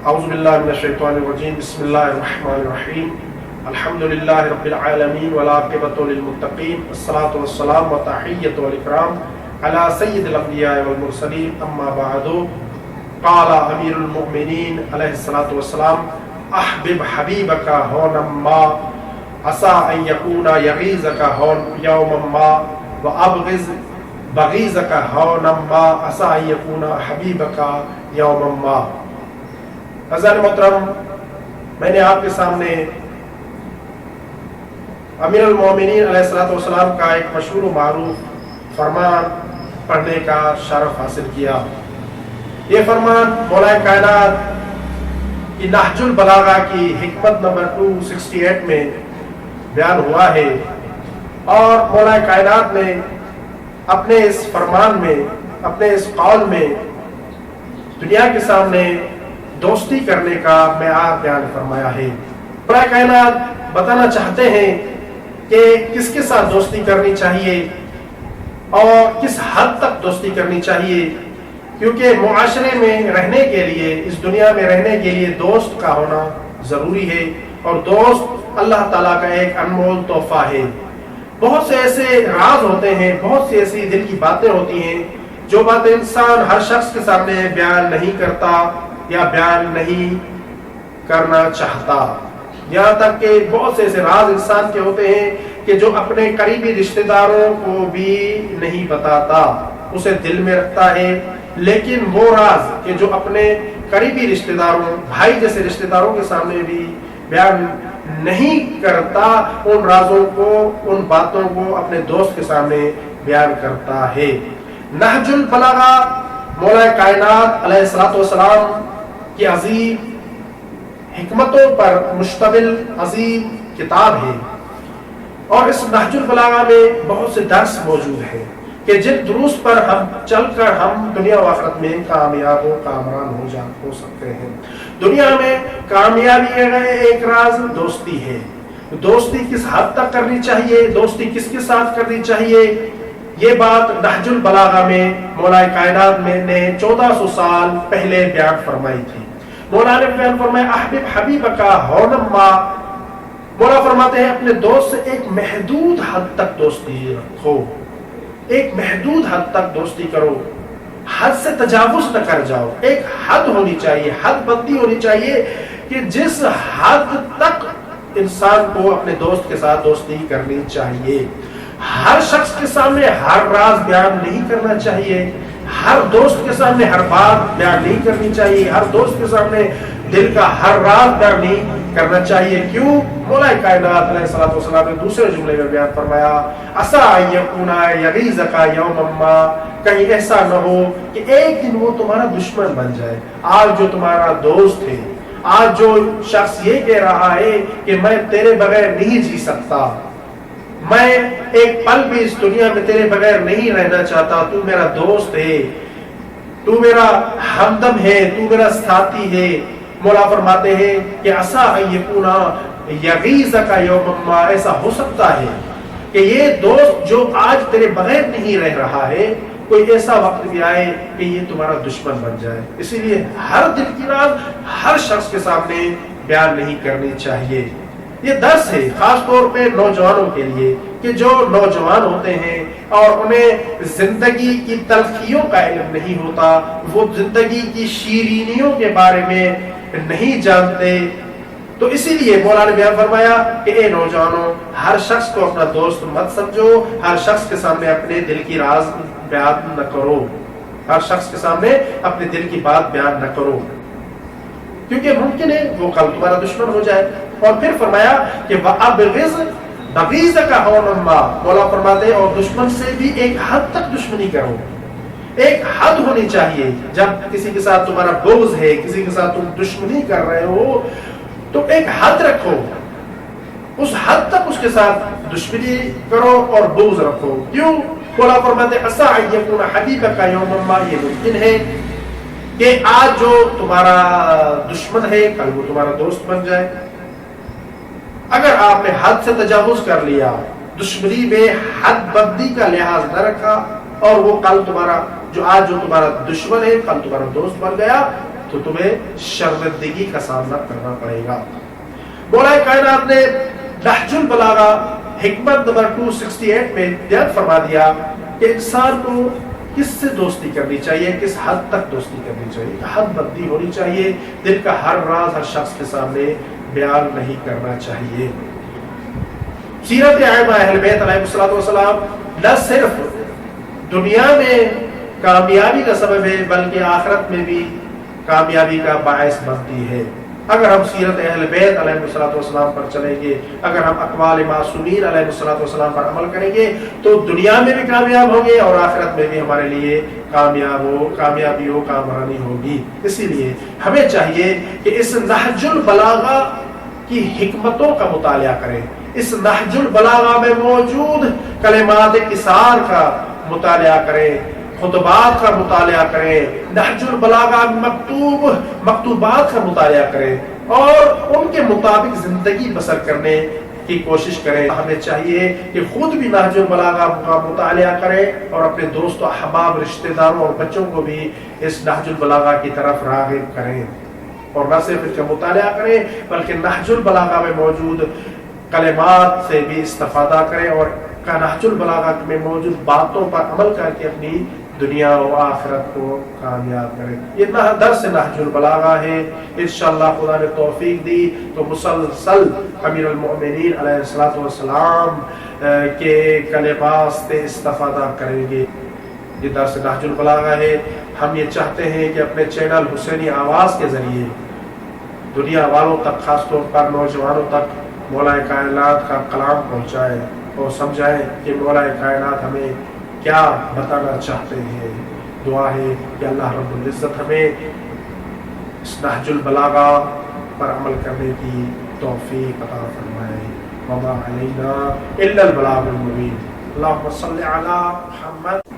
اعوذ باللہ من الشیطان الرجیم بسم اللہ الرحمن الرحیم الحمد للہ رب العالمین والعاقبۃ للمتقین والصلاۃ والسلام وتحیۃ والاکرام علی سید الانبیاء والمرسلین اما بعد قال امیر المؤمنین علیہ الصلاۃ والسلام احبب حبیبک ہونا ما عسى ان یکون یغیظک یوما ما وابغض بغیظک ہونا ما عسى ان یکون حبیبک یوما ما۔ حضرت محترم، میں نے آپ کے سامنے امیر المومنین علیہ الصلوۃ والسلام کا ایک مشہور و معروف فرمان پڑھنے کا شرف حاصل کیا۔ یہ فرمان مولا کائنات کی نہج البلاغہ کی حکمت نمبر 268 میں بیان ہوا ہے، اور مولا کائنات نے اپنے اس فرمان میں، اپنے اس قول میں دنیا کے سامنے دوستی کرنے کا معیار بیان فرمایا ہے۔ مولا کائنات بتانا چاہتے ہیں کہ کس کے ساتھ دوستی کرنی چاہیے اور کس حد تک دوستی کرنی چاہیے، کیونکہ معاشرے میں رہنے کے لیے، اس دنیا میں رہنے کے لیے دوست کا ہونا ضروری ہے، اور دوست اللہ تعالیٰ کا ایک انمول تحفہ ہے۔ بہت سے ایسے راز ہوتے ہیں، بہت سی ایسی دل کی باتیں ہوتی ہیں جو باتیں انسان ہر شخص کے سامنے بیان نہیں کرتا یا بیان نہیں کرنا چاہتا۔ یہاں تک کہ بہت سے ایسے راز انسان کے ہوتے ہیں کہ جو اپنے قریبی رشتہ داروں کو بھی نہیں بتاتا، اسے دل میں رکھتا ہے، لیکن وہ راز کہ جو اپنے قریبی رشتہ داروں، بھائی جیسے رشتہ داروں کے سامنے بھی بیان نہیں کرتا، ان رازوں کو، ان باتوں کو اپنے دوست کے سامنے بیان کرتا ہے۔ نہج البلاغہ مولا کائنات علیہ الصلوۃ والسلام کی عظیم حکمتوں پر مشتمل عظیم کتاب ہے، اور اس نہج البلاغہ میں بہت سے درس موجود ہیں کہ جن دروس پر ہم چل کر ہم دنیا و آخرت میں کامیاب و کامران ہو سکتے ہیں۔ دنیا میں کامیابی کا ایک راز دوستی ہے۔ دوستی کس حد تک کرنی چاہیے، دوستی کس کے ساتھ کرنی چاہیے، یہ بات نہج البلاغہ میں مولا کائنات نے 1400 سال پہلے بیان فرمائی تھی۔ مولا نے بیان فرمایا احبب حبیبک ہونا ما، مولا فرماتے ہیں اپنے دوست سے ایک محدود حد تک دوستی رکھو، ایک محدود حد تک دوستی کرو، حد سے تجاوز نہ کر جاؤ۔ ایک حد ہونی چاہیے، حد بندی ہونی چاہیے کہ جس حد تک انسان کو اپنے دوست کے ساتھ دوستی کرنی چاہیے۔ ہر شخص کے سامنے ہر راز بیان نہیں کرنا چاہیے، ہر دوست کے سامنے ہر بات بیان نہیں کرنی چاہیے، ہر دوست کے سامنے دل کا ہر راز بیان نہیں کرنا چاہیے۔ کیوں؟ مولا کائنات علیہ الصلوۃ والسلام نے دوسرے جملے میں بیان فرمایا عسیٰ ان یکون یغیظک یوما ما، کہیں ایسا نہ ہو کہ ایک دن وہ تمہارا دشمن بن جائے۔ آج جو تمہارا دوست ہے، آج جو شخص یہ کہہ رہا ہے کہ میں تیرے بغیر نہیں جی سکتا، میں ایک پل بھی اس دنیا میں تیرے بغیر نہیں رہنا چاہتا، تو میرا دوست ہے، تو میرا ہمدم ہے، تو میرا ساتھی ہے، مولا فرماتے ہیں کہ عسیٰ ان یکون یغیظک یوما ما، ایسا ہو سکتا ہے کہ یہ دوست جو آج تیرے بغیر نہیں رہ رہا ہے، کوئی ایسا وقت بھی آئے کہ یہ تمہارا دشمن بن جائے۔ اسی لیے ہر دل کی راز ہر شخص کے سامنے بیان نہیں کرنی چاہیے۔ یہ درس ہے خاص طور پہ نوجوانوں کے لیے کہ جو نوجوان ہوتے ہیں اور انہیں زندگی کی تلخیوں کا علم نہیں ہوتا، وہ زندگی کی شیرینیوں کے بارے میں نہیں جانتے، تو اسی لیے مولا نے بیان فرمایا کہ اے نوجوانوں، ہر شخص کو اپنا دوست مت سمجھو، ہر شخص کے سامنے اپنے دل کی راز بیان نہ کرو، ہر شخص کے سامنے اپنے دل کی بات بیان نہ کرو، کیونکہ ممکن ہے وہ کل تمہارا دشمن ہو جائے۔ اور پھر فرمایا کہ وَأَبْغِضْ بَغِيظَكَ هَوْنًا مَا، مولا فرماتے ہیں اور دشمن سے بھی ایک حد تک دشمنی کرو، ایک حد ہونی چاہیے۔ جب کسی کے ساتھ تمہارا بغض ہے، کسی کے ساتھ تم دشمنی کر رہے ہو، تو ایک حد رکھو، اس حد تک اس کے ساتھ دشمنی کرو اور بغض رکھو۔ کیوں؟ مولا فرماتے ہیں عسیٰ ان یکون حبیبک یوما ما، یہ ممکن ہے کہ آج جو تمہارا دشمن ہے کل وہ تمہارا دوست بن جائے۔ اگر آپ نے حد سے تجاوز کر لیا، دشمنی میں حد بندی کا لحاظ نہ رکھا، اور وہ کل تمہارا جو تمہارا دشمن ہے کل تمہارا دوست بن گیا، تو تمہیں شرمندگی کا سامنا کرنا پڑے گا۔ مولا کائنات نے نہج البلاغہ حکمت نمبر 268 میں بیان فرما دیا کہ انسان کو کس سے دوستی کرنی چاہیے، کس حد تک دوستی کرنی چاہیے، حد بندی ہونی چاہیے، دل کا ہر راز ہر شخص کے سامنے بیان نہیں کرنا چاہیے۔ سیرت عامہ اہل بیت علیہ الصلوۃ والسلام نہ صرف دنیا میں کامیابی کا سبب ہے بلکہ آخرت میں بھی کامیابی کا باعث بنتی ہے۔ اگر ہم سیرت اہل بیت علیہ الصلوۃ والسلام پر چلیں گے، اگر ہم اقوال معصومین علیہ الصلوۃ والسلام پر عمل کریں گے تو دنیا میں بھی کامیاب ہوں گے اور آخرت میں بھی ہمارے لیے کامیابی و کامرانی ہوگی۔ اسی لیے ہمیں چاہیے کہ اس نہج البلاغہ کی حکمتوں کا مطالعہ کریں، اس نہج البلاغہ میں موجود کلمات قصار کا مطالعہ کریں، خطبات کا مطالعہ کریں، نہج البلاغہ مکتوبات کا مطالعہ کریں اور ان کے مطابق زندگی بسر کرنے کی کوشش کریں۔ ہمیں چاہیے کہ خود بھی نہج البلاغہ کا مطالعہ کریں اور اپنے دوست و احباب، رشتہ داروں اور بچوں کو بھی اس نہج البلاغہ کی طرف راغب کریں، اور نہ صرف اس کا مطالعہ کریں بلکہ نہج البلاغہ میں موجود کلمات سے بھی استفادہ کریں اور نہج البلاغہ میں موجود باتوں پر عمل کر کے اپنی دنیا و آخرت کو کامیاب کریں۔ یہ درس نہج البلاغہ ہے، انشاءاللہ خدا نے توفیق دی تو مسلسل امیر المؤمنین علیہ الصلوۃ والسلام کے کلمات سے استفادہ کریں گے۔ یہ درس نہج البلاغہ ہے۔ ہم یہ چاہتے ہیں کہ اپنے چینل حسینی آواز کے ذریعے دنیا والوں تک، خاص طور پر نوجوانوں تک مولا کائنات کا کلام پہنچائیں اور سمجھائیں کہ مولا کائنات ہمیں کیا بتانا چاہتے ہیں۔ دعا ہے کہ اللہ رب العزت ہمیں اس نہج البلاغہ پر عمل کرنے کی توفیق عطا فرمائے۔ وما علینا الا البلاغ المبین۔ اللہم صلی علی محمد۔